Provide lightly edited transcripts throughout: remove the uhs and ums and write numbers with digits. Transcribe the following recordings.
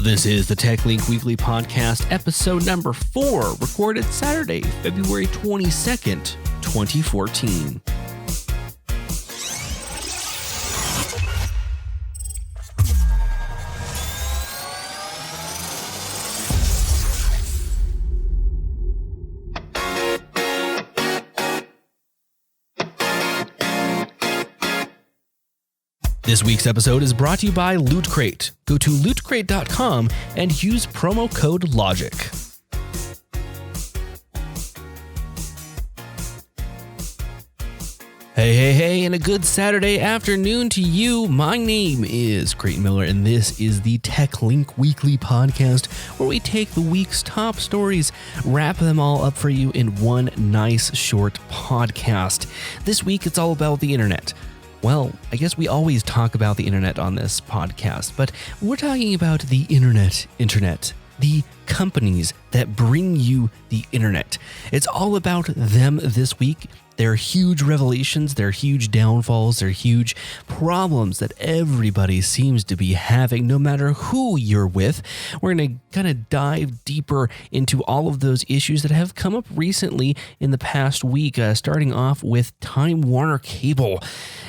This is the TechLink Weekly Podcast, episode number 4, recorded Saturday, February 22nd, 2014. This week's episode is brought to you by Loot Crate. Go to lootcrate.com and use promo code LOGIC. Hey, and a good Saturday afternoon to you. My name is Creighton Miller, and this is the TechLink Weekly Podcast, where we take the week's top stories, wrap them all up for you in one nice short podcast. This week, it's all about the internet. Well, I guess we always talk about the internet on this podcast, but we're talking about the internet, the companies that bring you the internet. It's all about them this week. Their huge revelations, their huge downfalls, their huge problems that everybody seems to be having, no matter who you're with. We're going to kind of dive deeper into all of those issues that have come up recently in the past week, starting off with Time Warner Cable.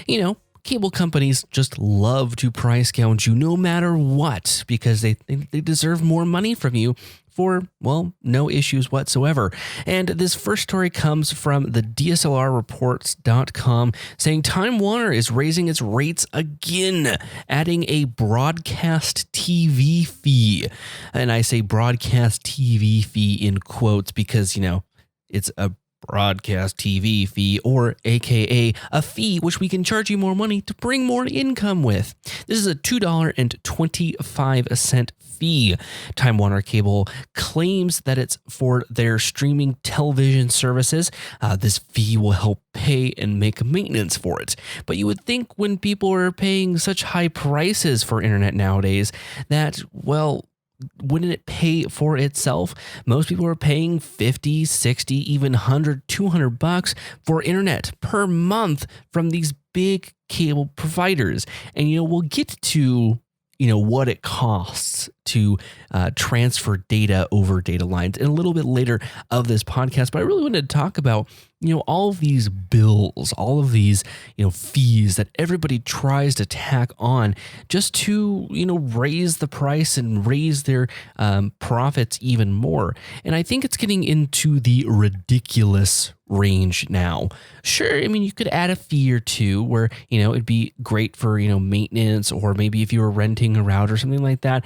You know, cable companies just love to price gouge you no matter what, because they deserve more money from you for, well, no issues whatsoever. And this first story comes from the DSLRreports.com, saying Time Warner is raising its rates again, adding a broadcast TV fee. And I say broadcast TV fee in quotes because, you know, it's a broadcast TV fee, or aka a fee which we can charge you more money to bring more income with. This is a $2.25 fee. Time Warner Cable claims that it's for their streaming television services. This fee will help pay and make maintenance for it. But you would think when people are paying such high prices for internet nowadays that, well, wouldn't it pay for itself? Most people are paying 50, 60, even 100, 200 bucks for internet per month from these big cable providers. And, you know, we'll get to, you know, what it costs to transfer data over data lines in a little bit later of this podcast. But I really wanted to talk about, you know, all of these bills, all of these, you know, fees that everybody tries to tack on just to, you know, raise the price and raise their profits even more. And I think it's getting into the ridiculous range now. Sure, I mean, you could add a fee or two where, you know, it'd be great for, you know, maintenance, or maybe if you were renting a router or something like that.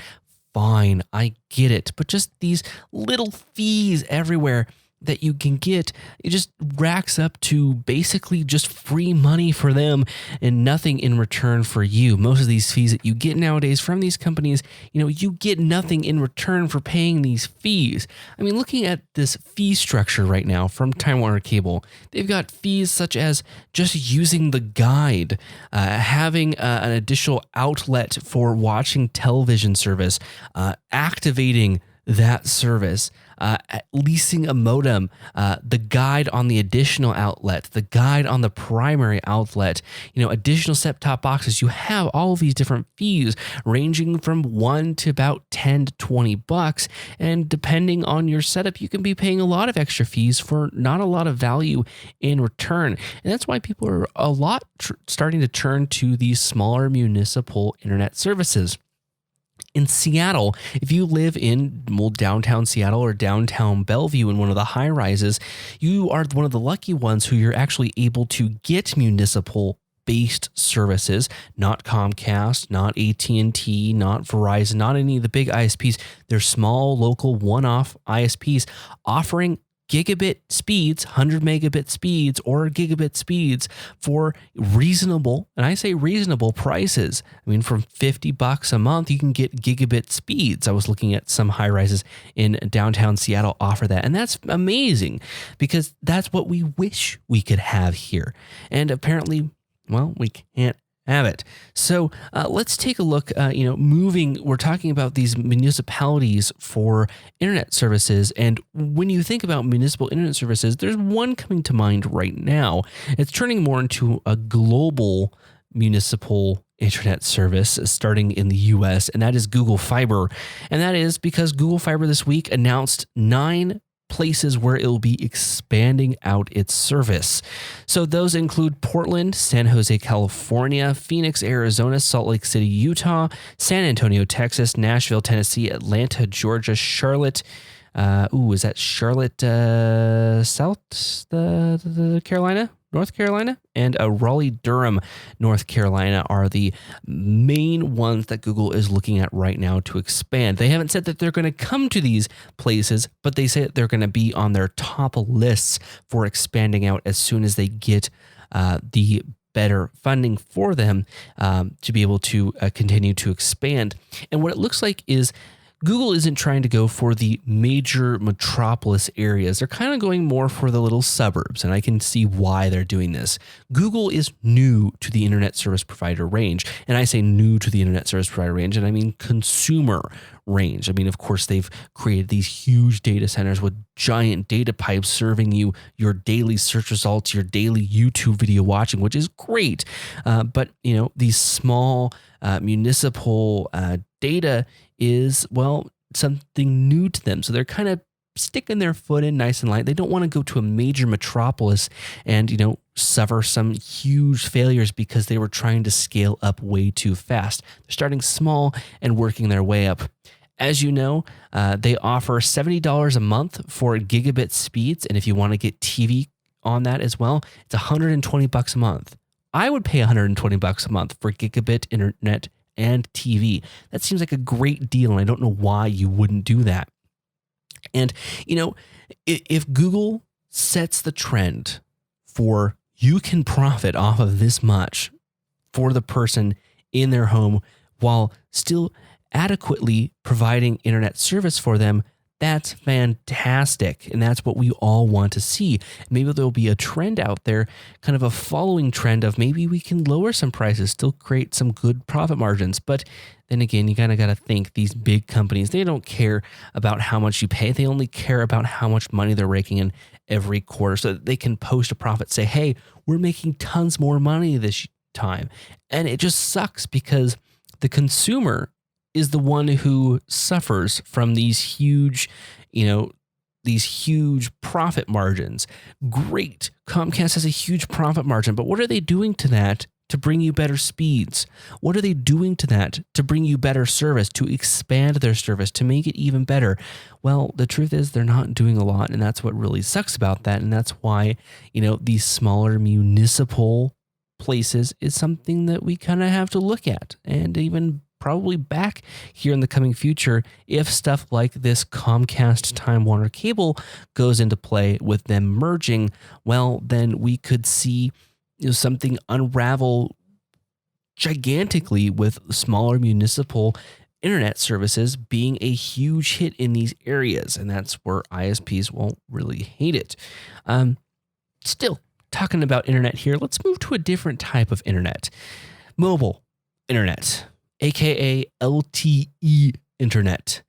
Fine, I get it. But just these little fees everywhere that you can get, it just racks up to basically just free money for them and nothing in return for you. Most of these fees that you get nowadays from these companies, you know, you get nothing in return for paying these fees. I mean, looking at this fee structure right now from Time Warner Cable, they've got fees such as just using the guide, having an additional outlet for watching television service, activating that service, leasing a modem, the guide on the additional outlet, the guide on the primary outlet, you know, additional set-top boxes. You have all of these different fees ranging from 1 to about 10 to 20 bucks. And depending on your setup, you can be paying a lot of extra fees for not a lot of value in return. And that's why people are a lot starting to turn to these smaller municipal internet services. In Seattle, if you live in downtown Seattle or downtown Bellevue in one of the high rises, you are one of the lucky ones who you're actually able to get municipal-based services, not Comcast, not AT&T, not Verizon, not any of the big ISPs. They're small, local, one-off ISPs offering gigabit speeds, 100 megabit speeds, or gigabit speeds for reasonable, and I say reasonable prices. I mean, from $50 a month, you can get gigabit speeds. I was looking at some high rises in downtown Seattle offer that, and that's amazing because that's what we wish we could have here. And apparently, well, we can't have it. So let's take a look, we're talking about these municipalities for internet services. And when you think about municipal internet services, there's one coming to mind right now. It's turning more into a global municipal internet service starting in the US, and that is Google Fiber. And that is because Google Fiber this week announced 9 places where it'll be expanding out its service. So those include Portland, San Jose, California, Phoenix, Arizona, Salt Lake City, Utah, San Antonio, Texas, Nashville, Tennessee, Atlanta, Georgia, Charlotte. Is that Charlotte, North Carolina, and Raleigh, Durham, North Carolina are the main ones that Google is looking at right now to expand. They haven't said that they're going to come to these places, but they say that they're going to be on their top lists for expanding out as soon as they get the better funding for them to be able to continue to expand. And what it looks like is Google isn't trying to go for the major metropolis areas. They're kind of going more for the little suburbs, and I can see why they're doing this. Google is new to the internet service provider range, and I say new to the internet service provider range, and I mean consumer range. I mean, of course, they've created these huge data centers with giant data pipes serving you your daily search results, your daily YouTube video watching, which is great. But, these small municipal data is, something new to them. So they're kind of sticking their foot in nice and light. They don't want to go to a major metropolis and, suffer some huge failures because they were trying to scale up way too fast. They're starting small and working their way up. As you know, they offer $70 a month for gigabit speeds. And if you want to get TV on that as well, it's $120 a month. I would pay $120 a month for gigabit internet and TV. That seems like a great deal, and I don't know why you wouldn't do that. And, if Google sets the trend for you can profit off of this much for the person in their home while still adequately providing internet service for them, that's fantastic. And that's what we all want to see. Maybe there'll be a trend out there, kind of a following trend of maybe we can lower some prices, still create some good profit margins. But then again, you kind of got to think these big companies, they don't care about how much you pay. They only care about how much money they're raking in every quarter so that they can post a profit, say, hey, we're making tons more money this time. And it just sucks because the consumer is the one who suffers from these huge, profit margins. Great. Comcast has a huge profit margin, but what are they doing to that to bring you better speeds? What are they doing to that to bring you better service, to expand their service, to make it even better? Well, the truth is they're not doing a lot, and that's what really sucks about that. And that's why, these smaller municipal places is something that we kind of have to look at and even probably back here in the coming future if stuff like this Comcast Time Warner cable goes into play with them merging. Well, then we could see something unravel gigantically with smaller municipal internet services being a huge hit in these areas, and that's where ISPs won't really hate it. Still talking about internet here, let's move to a different type of internet. Mobile internet, aka LTE internet.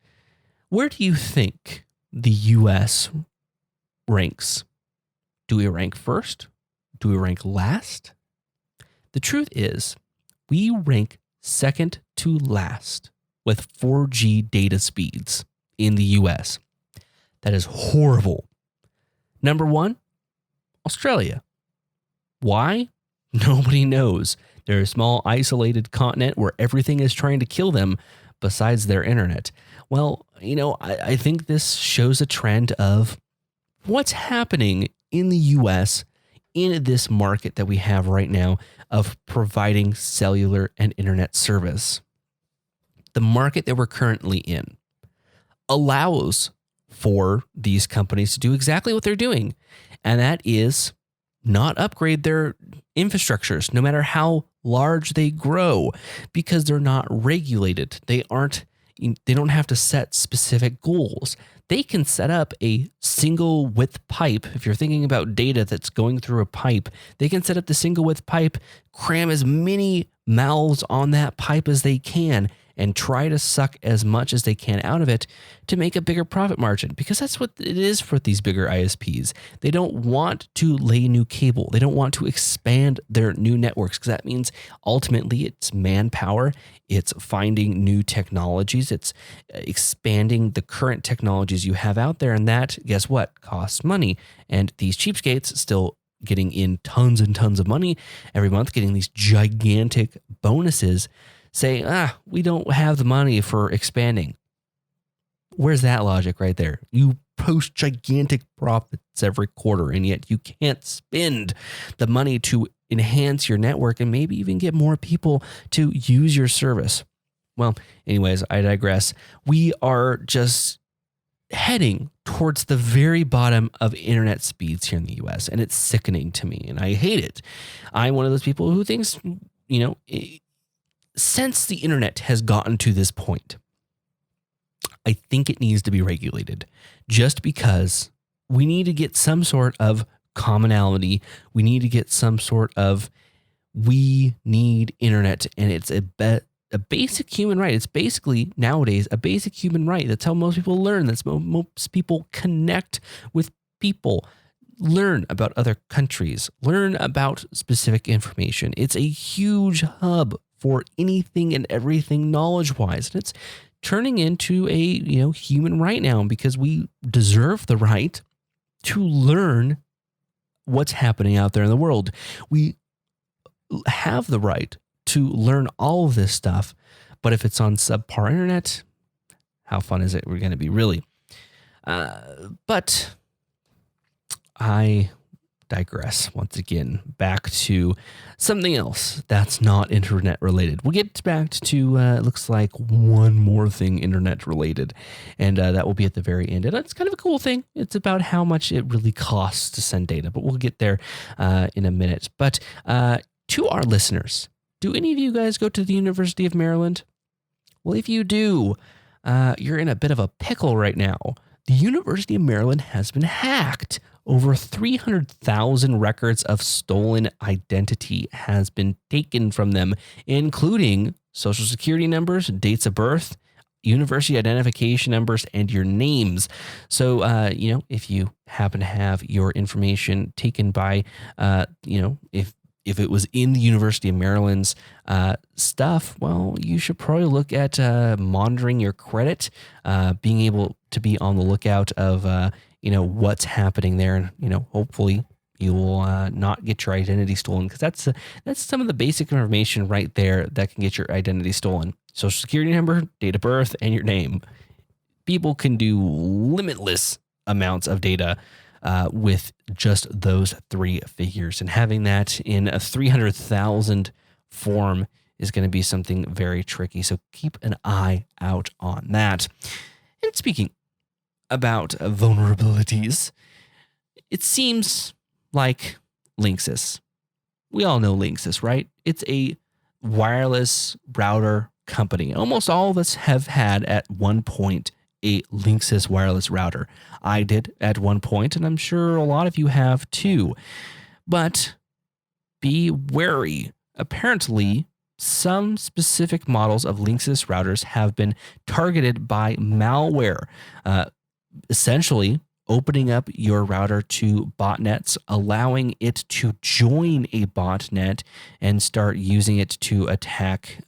Where do you think the US ranks? Do we rank first? Do we rank last? The truth is, we rank second to last with 4G data speeds in the US. That is horrible. Number 1, Australia. Why? Nobody knows. They're a small, isolated continent where everything is trying to kill them besides their internet. Well, I think this shows a trend of what's happening in the US in this market that we have right now of providing cellular and internet service. The market that we're currently in allows for these companies to do exactly what they're doing, and that is not upgrade their infrastructures, no matter how large they grow, because they're not regulated. They don't have to set specific goals. They can set up a single width pipe. If you're thinking about data that's going through a pipe, they can set up the single width pipe, cram as many mouths on that pipe as they can, and try to suck as much as they can out of it to make a bigger profit margin, because that's what it is for these bigger ISPs. They don't want to lay new cable. They don't want to expand their new networks, because that means ultimately it's manpower. It's finding new technologies. It's expanding the current technologies you have out there. And that, guess what, costs money. And these cheapskates still getting in tons and tons of money every month, getting these gigantic bonuses, say, we don't have the money for expanding. Where's that logic right there? You post gigantic profits every quarter, and yet you can't spend the money to enhance your network and maybe even get more people to use your service. Well, anyways, I digress. We are just heading towards the very bottom of internet speeds here in the US, and it's sickening to me, and I hate it. I'm one of those people who thinks, since the internet has gotten to this point, I think it needs to be regulated, just because we need to get some sort of commonality. We need to get some sort of, we need internet, and it's a basic human right. It's basically nowadays a basic human right. That's how most people learn. That's how most people connect with people, learn about other countries, learn about specific information. It's a huge hub for anything and everything knowledge-wise. And it's turning into a human right now, because we deserve the right to learn what's happening out there in the world. We have the right to learn all of this stuff, but if it's on subpar internet, how fun is it? We're going to be really. But I digress once again, back to something else that's not internet related. We'll get back to it looks like one more thing internet related, and that will be at the very end. And it's kind of a cool thing. It's about how much it really costs to send data, but we'll get there in a minute. But to our listeners, do any of you guys go to the University of Maryland? Well, if you do, you're in a bit of a pickle right now. The University of Maryland has been hacked. Over 300,000 records of stolen identity has been taken from them, including social security numbers, dates of birth, university identification numbers, and your names. So, if you happen to have your information taken by, if it was in the University of Maryland's stuff, well, you should probably look at monitoring your credit, being able to be on the lookout of, what's happening there. And, hopefully you will not get your identity stolen, because that's some of the basic information right there that can get your identity stolen. Social security number, date of birth, and your name. People can do limitless amounts of data with just those three figures, and having that in a 300,000 form is going to be something very tricky. So keep an eye out on that. And speaking about vulnerabilities, it seems like Linksys. We all know Linksys, right? It's a wireless router company. Almost all of us have had at one point a Linksys wireless router. I did at one point, and I'm sure a lot of you have too. But be wary. Apparently, some specific models of Linksys routers have been targeted by malware, essentially opening up your router to botnets, allowing it to join a botnet and start using it to attack,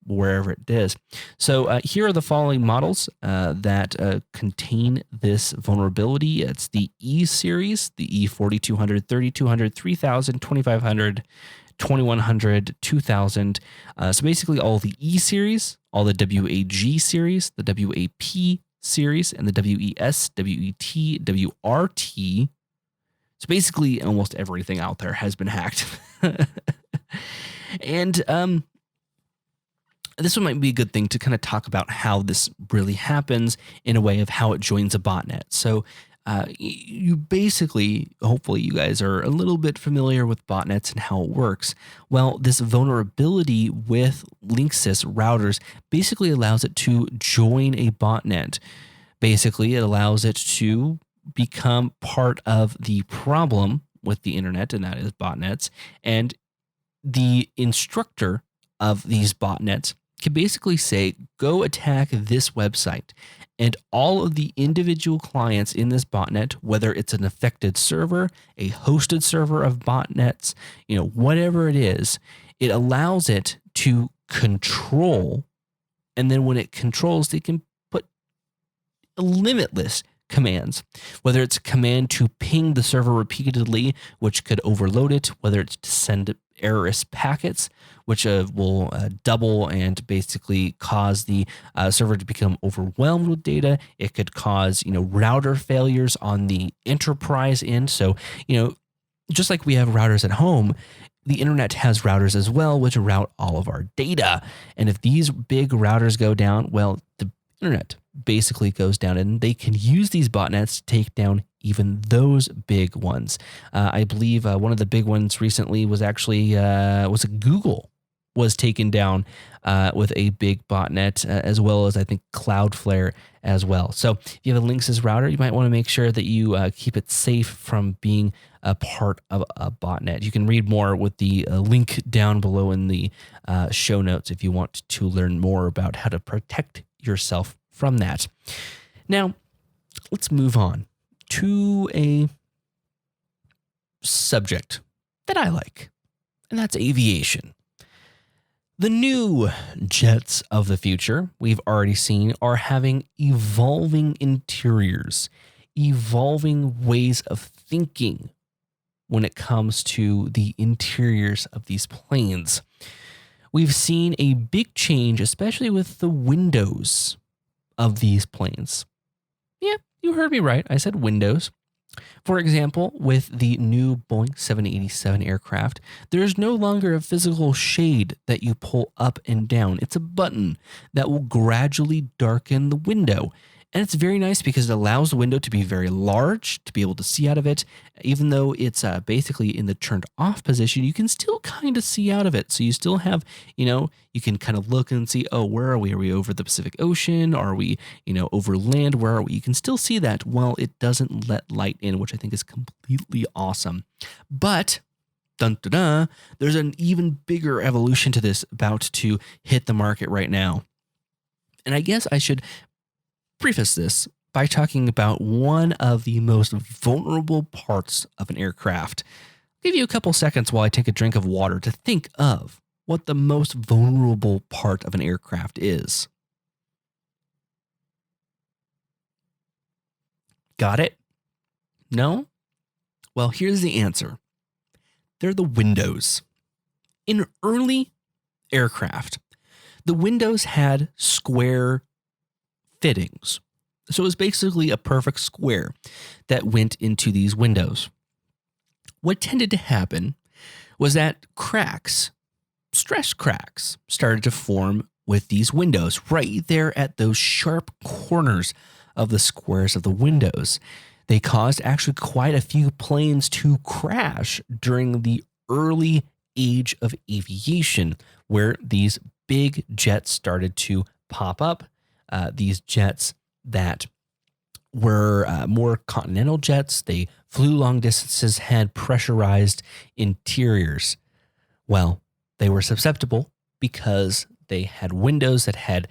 wherever it is. So here are the following models that contain this vulnerability. It's the E series, the E4200, 3200, 3000, 2500, 2100, 2000. So basically all the E series, all the WAG series, the WAP series, and the WES, WET, WRT. So basically almost everything out there has been hacked. And this one might be a good thing to kind of talk about how this really happens in a way of how it joins a botnet. So you basically, hopefully you guys are a little bit familiar with botnets and how it works. Well, this vulnerability with Linksys routers basically allows it to join a botnet. Basically, it allows it to become part of the problem with the internet, and that is botnets. And the instructor of these botnets can basically say, go attack this website. And all of the individual clients in this botnet, whether it's an affected server, a hosted server of botnets, whatever it is, it allows it to control. And then when it controls, they can put limitless commands, whether it's a command to ping the server repeatedly, which could overload it, whether it's to send errorless packets, which will double and basically cause the server to become overwhelmed with data. It could cause, router failures on the enterprise end. So, just like we have routers at home, the internet has routers as well, which route all of our data. And if these big routers go down, well, the internet basically goes down, and they can use these botnets to take down even those big ones. I believe one of the big ones recently was actually Google was taken down with a big botnet, as well as I think Cloudflare as well. So if you have a Linksys router, you might want to make sure that you keep it safe from being a part of a botnet. You can read more with the link down below in the show notes if you want to learn more about how to protect yourself from that. Now, let's move on to a subject that I like, and that's aviation. The new jets of the future, we've already seen, are having evolving interiors, evolving ways of thinking when it comes to the interiors of these planes. We've seen a big change, especially with the windows of these planes. Yeah, you heard me right. I said windows. For example, with the new Boeing 787 aircraft, there is no longer a physical shade that you pull up and down. It's a button that will gradually darken the window. And it's very nice because it allows the window to be very large, to be able to see out of it. Even though it's basically in the turned off position, you can still kind of see out of it. So you still have, you can kind of look and see, oh, where are we? Are we over the Pacific Ocean? Are we, over land? Where are we? You can still see that while it doesn't let light in, which I think is completely awesome. But there's an even bigger evolution to this about to hit the market right now. And I guess I should preface this by talking about one of the most vulnerable parts of an aircraft. I'll give you a couple seconds while I take a drink of water to think of what the most vulnerable part of an aircraft is. Got it? No? Well, here's the answer. They're the windows. In early aircraft, the windows had square fittings. So it was basically a perfect square that went into these windows. What tended to happen was that stress cracks, started to form with these windows right there at those sharp corners of the squares of the windows. They caused actually quite a few planes to crash during the early age of aviation, where these big jets started to pop up. These jets that were more continental jets. They flew long distances, had pressurized interiors. Well, they were susceptible because they had windows that had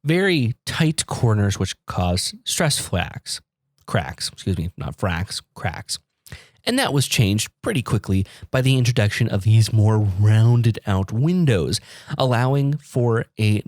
very tight corners, which caused cracks. And that was changed pretty quickly by the introduction of these more rounded out windows, allowing for a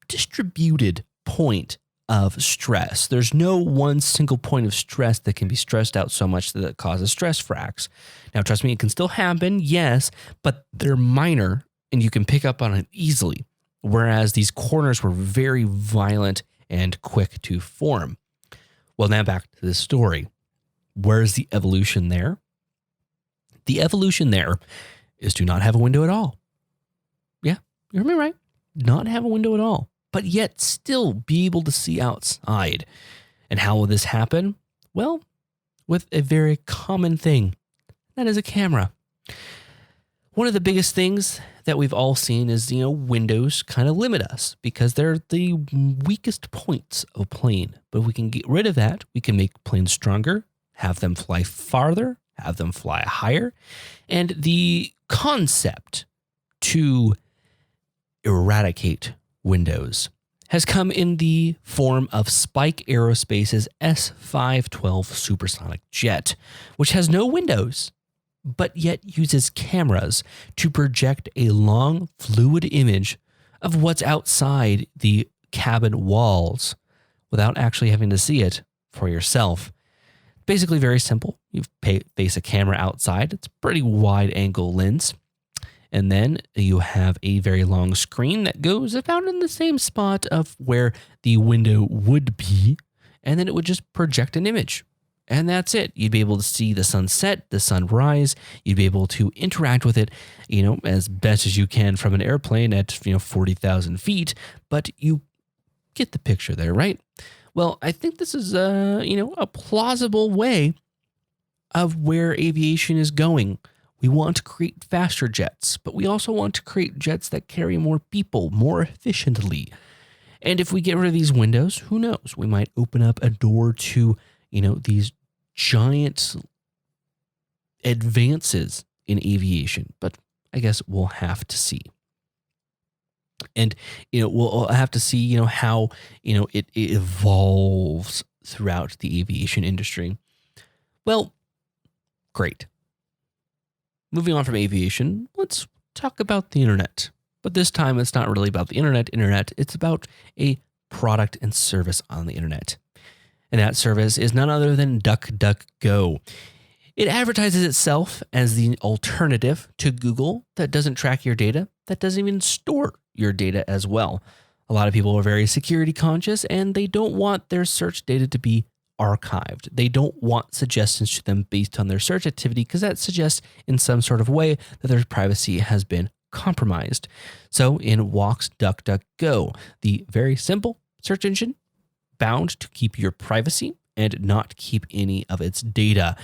distributed point of stress. There's no one single point of stress that can be stressed out so much that it causes stress fracks. Now, trust me, it can still happen, yes, but they're minor and you can pick up on it easily. Whereas these corners were very violent and quick to form. Well, now back to the story. Where's the evolution there? The evolution there is to not have a window at all. Yeah, you heard me right. Not have a window at all, but yet still be able to see outside. And how will this happen? Well, with a very common thing. That is a camera. One of the biggest things that we've all seen is, windows kind of limit us because they're the weakest points of a plane. But if we can get rid of that, we can make planes stronger, have them fly farther, have them fly higher. And the concept to eradicate Windows has come in the form of Spike Aerospace's S-512 supersonic jet, which has no windows, but yet uses cameras to project a long, fluid image of what's outside the cabin walls without actually having to see it for yourself. Basically very simple. You face a camera outside. It's a pretty wide angle lens. And then you have a very long screen that goes about in the same spot of where the window would be. And then it would just project an image. And that's it. You'd be able to see the sunset, the sunrise. You'd be able to interact with it, as best as you can from an airplane at, 40,000 feet. But you get the picture there, right? Well, I think this is, a plausible way of where aviation is going. We want to create faster jets, but we also want to create jets that carry more people more efficiently. And if we get rid of these windows, who knows? We might open up a door to, these giant advances in aviation. But I guess we'll have to see. And, we'll have to see, how, it evolves throughout the aviation industry. Well, great. Moving on from aviation, let's talk about the internet. But this time, it's not really about the internet. It's about a product and service on the internet. And that service is none other than DuckDuckGo. It advertises itself as the alternative to Google that doesn't track your data, that doesn't even store your data as well. A lot of people are very security conscious, and they don't want their search data to be archived. They don't want suggestions to them based on their search activity because that suggests in some sort of way that their privacy has been compromised. So in walks DuckDuckGo, the very simple search engine bound to keep your privacy and not keep any of its data.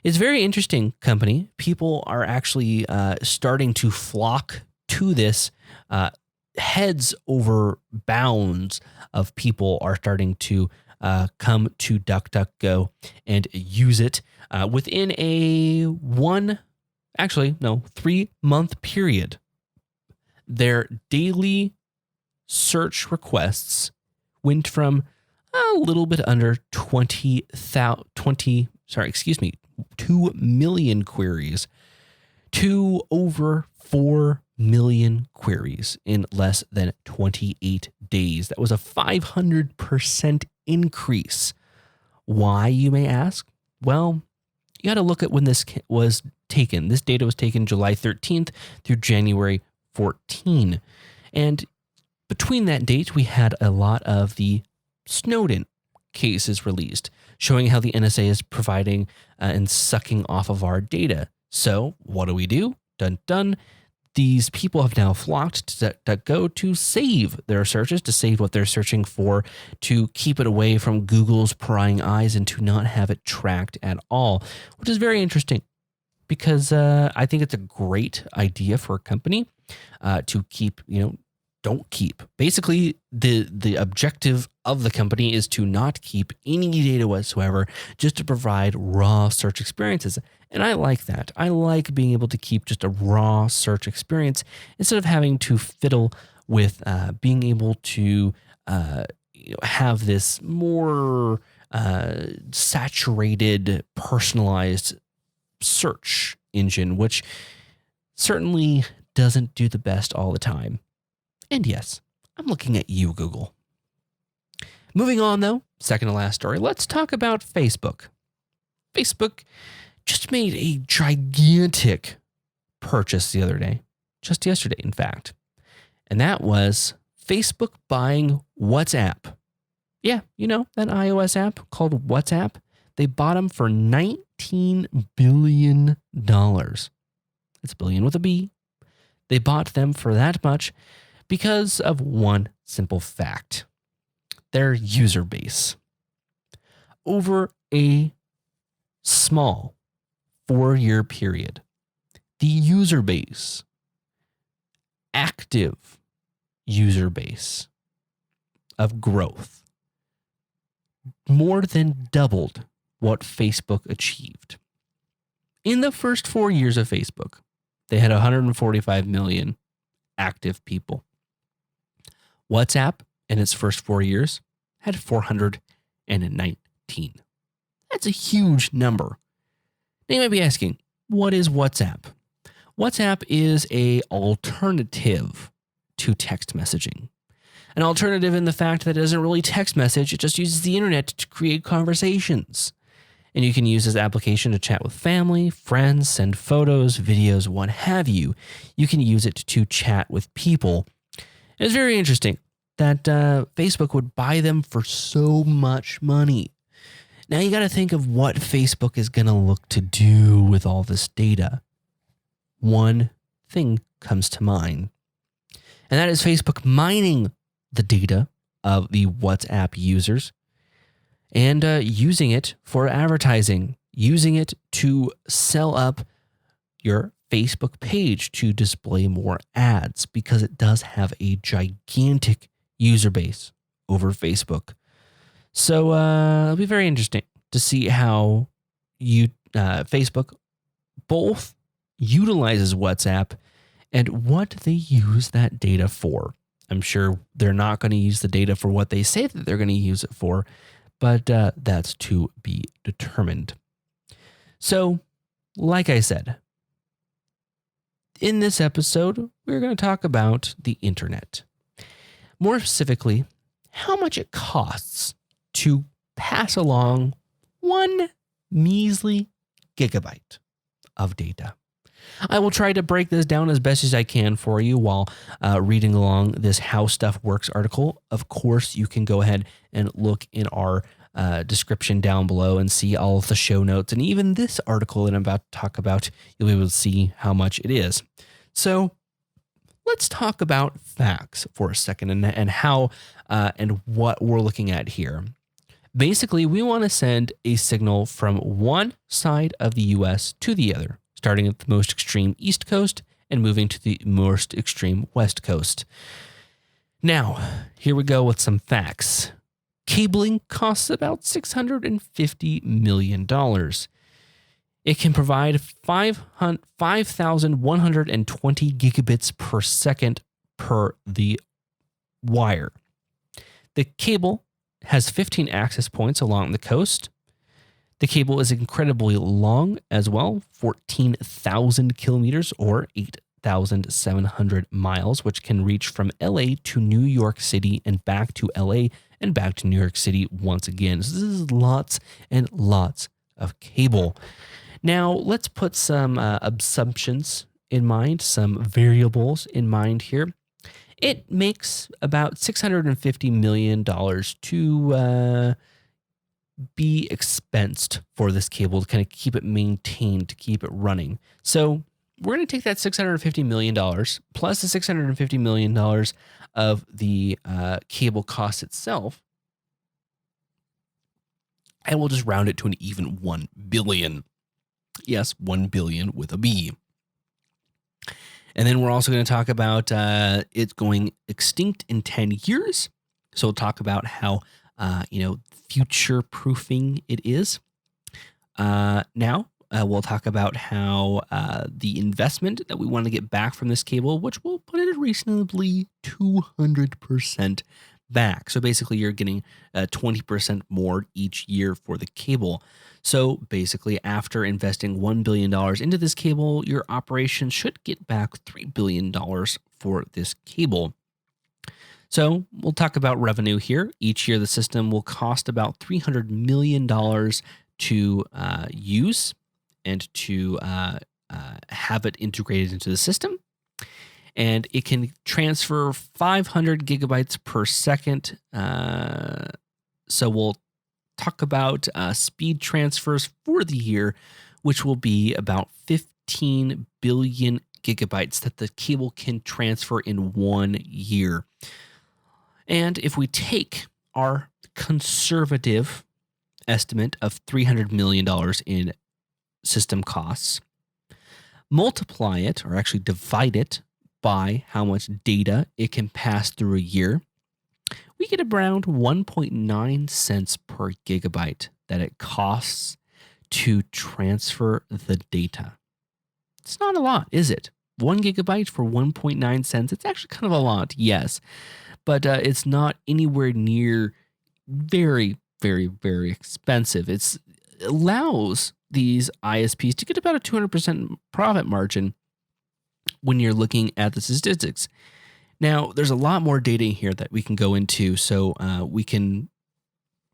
It's a very interesting company. People are actually starting to flock to this. Heads over bounds of people are starting to come to DuckDuckGo and use it within a 3-month period. Their daily search requests went from a little bit under 2 million queries to over 4 million queries in less than 28 days. That was a 500% increase. Why, you may ask? Well, you got to look at when this was taken. This data was taken July 13th through January 14. And between that date, we had a lot of the Snowden cases released, showing how the NSA is providing and sucking off of our data. So what do? Dun dun. These people have now flocked to DuckDuckGo to save their searches, to save what they're searching for, to keep it away from Google's prying eyes and to not have it tracked at all, which is very interesting because I think it's a great idea for a company to keep, don't keep. Basically, the objective of the company is to not keep any data whatsoever, just to provide raw search experiences. And I like that. I like being able to keep just a raw search experience instead of having to fiddle with being able to have this more saturated, personalized search engine, which certainly doesn't do the best all the time. And yes, I'm looking at you, Google. Moving on, though, second to last story, let's talk about Facebook. Facebook just made a gigantic purchase the other day, just yesterday, in fact. And that was Facebook buying WhatsApp. Yeah, that iOS app called WhatsApp. They bought them for $19 billion. It's billion with a B. They bought them for that much because of one simple fact: their user base. Over a small 4-year period, the user base, active user base of growth, more than doubled what Facebook achieved. In the first 4 years of Facebook, they had 145 million active people. WhatsApp, in its first 4 years, had 419. That's a huge number. Now you might be asking, what is WhatsApp? WhatsApp is an alternative to text messaging. An alternative in the fact that it doesn't really text message, it just uses the internet to create conversations. And you can use this application to chat with family, friends, send photos, videos, what have you. You can use it to chat with people. It's very interesting that Facebook would buy them for so much money. Now you got to think of what Facebook is going to look to do with all this data. One thing comes to mind, and that is Facebook mining the data of the WhatsApp users and using it for advertising, using it to sell up your Facebook page to display more ads because it does have a gigantic user base over Facebook. So it'll be very interesting to see how Facebook both utilizes WhatsApp and what they use that data for. I'm sure they're not going to use the data for what they say that they're going to use it for, but that's to be determined. So, like I said, in this episode, we're going to talk about the internet. More specifically, how much it costs to pass along one measly gigabyte of data. I will try to break this down as best as I can for you while reading along this How Stuff Works article. Of course, you can go ahead and look in our description down below and see all of the show notes. And even this article that I'm about to talk about, you'll be able to see how much it is. So let's talk about facts for a second and how and what we're looking at here. Basically, we want to send a signal from one side of the U.S. to the other, starting at the most extreme East Coast and moving to the most extreme West Coast. Now, here we go with some facts. Cabling costs about $650 million. It can provide 5,120 gigabits per second per the wire. The cable has 15 access points along the coast. The cable is incredibly long as well, 14,000 kilometers or 8,700 miles, which can reach from LA to New York City and back to LA and back to New York City once again. So this is lots and lots of cable. Now, let's put some assumptions in mind, some variables in mind here. It makes about $650 million to be expensed for this cable to kind of keep it maintained, to keep it running. So we're going to take that $650 million plus the $650 million of the cable cost itself, and we'll just round it to an even 1 billion. Yes, 1 billion with a B. And then we're also going to talk about it going extinct in 10 years. So we'll talk about how, future proofing it is. Now, we'll talk about how the investment that we want to get back from this cable, which we'll put it at reasonably 200% back. So basically, you're getting 20% more each year for the cable. So basically, after investing $1 billion into this cable, your operation should get back $3 billion for this cable. So we'll talk about revenue here. Each year, the system will cost about $300 million to use and to have it integrated into the system. And it can transfer 500 gigabytes per second. So we'll talk about speed transfers for the year, which will be about 15 billion gigabytes that the cable can transfer in 1 year. And if we take our conservative estimate of $300 million in system costs, multiply it, or actually divide it by how much data it can pass through a year, we get around 1.9 cents per gigabyte that it costs to transfer the data. It's not a lot, is it? 1 gigabyte for 1.9 cents. It's actually kind of a lot, yes. but it's not anywhere near very, very, very expensive. It allows these ISPs to get about a 200% profit margin when you're looking at the statistics. Now, there's a lot more data here that we can go into, so we can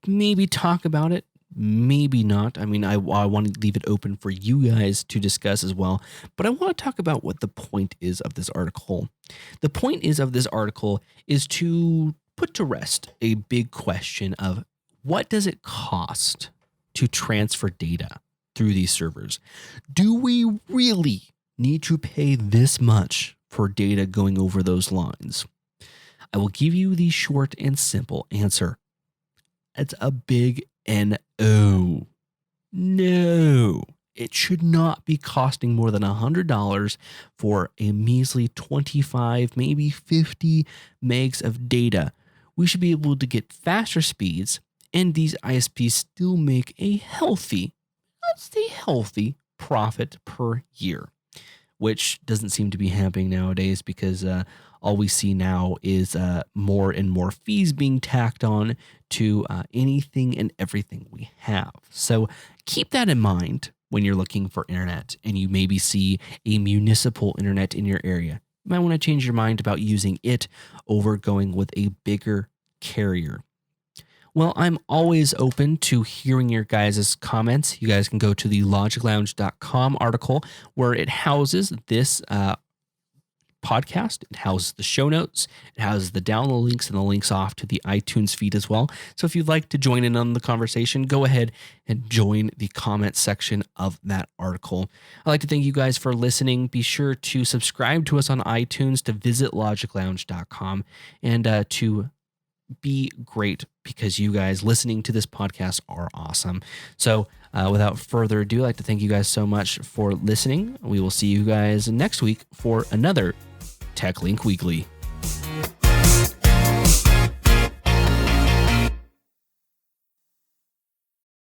maybe talk about it, maybe not. I mean, I want to leave it open for you guys to discuss as well, but I want to talk about what the point is of this article. The point of this article is to put to rest a big question of what does it cost to transfer data through these servers? Do we really need to pay this much for data going over those lines? I will give you the short and simple answer. It's a big no. No, it should not be costing more than $100 for a measly 25, maybe 50 megs of data. We should be able to get faster speeds, and these ISPs still make a healthy, let's say healthy, profit per year, which doesn't seem to be happening nowadays because all we see now is more and more fees being tacked on to anything and everything we have. So keep that in mind when you're looking for internet and you maybe see a municipal internet in your area. You might want to change your mind about using it over going with a bigger carrier. Well, I'm always open to hearing your guys' comments. You guys can go to the LogicLounge.com article where it houses this podcast. It houses the show notes. It houses the download links and the links off to the iTunes feed as well. So if you'd like to join in on the conversation, go ahead and join the comment section of that article. I'd like to thank you guys for listening. Be sure to subscribe to us on iTunes, to visit LogicLounge.com, and to be great because you guys listening to this podcast are awesome. So without further ado, I'd like to thank you guys so much for listening. We will see you guys next week for another Tech Link Weekly.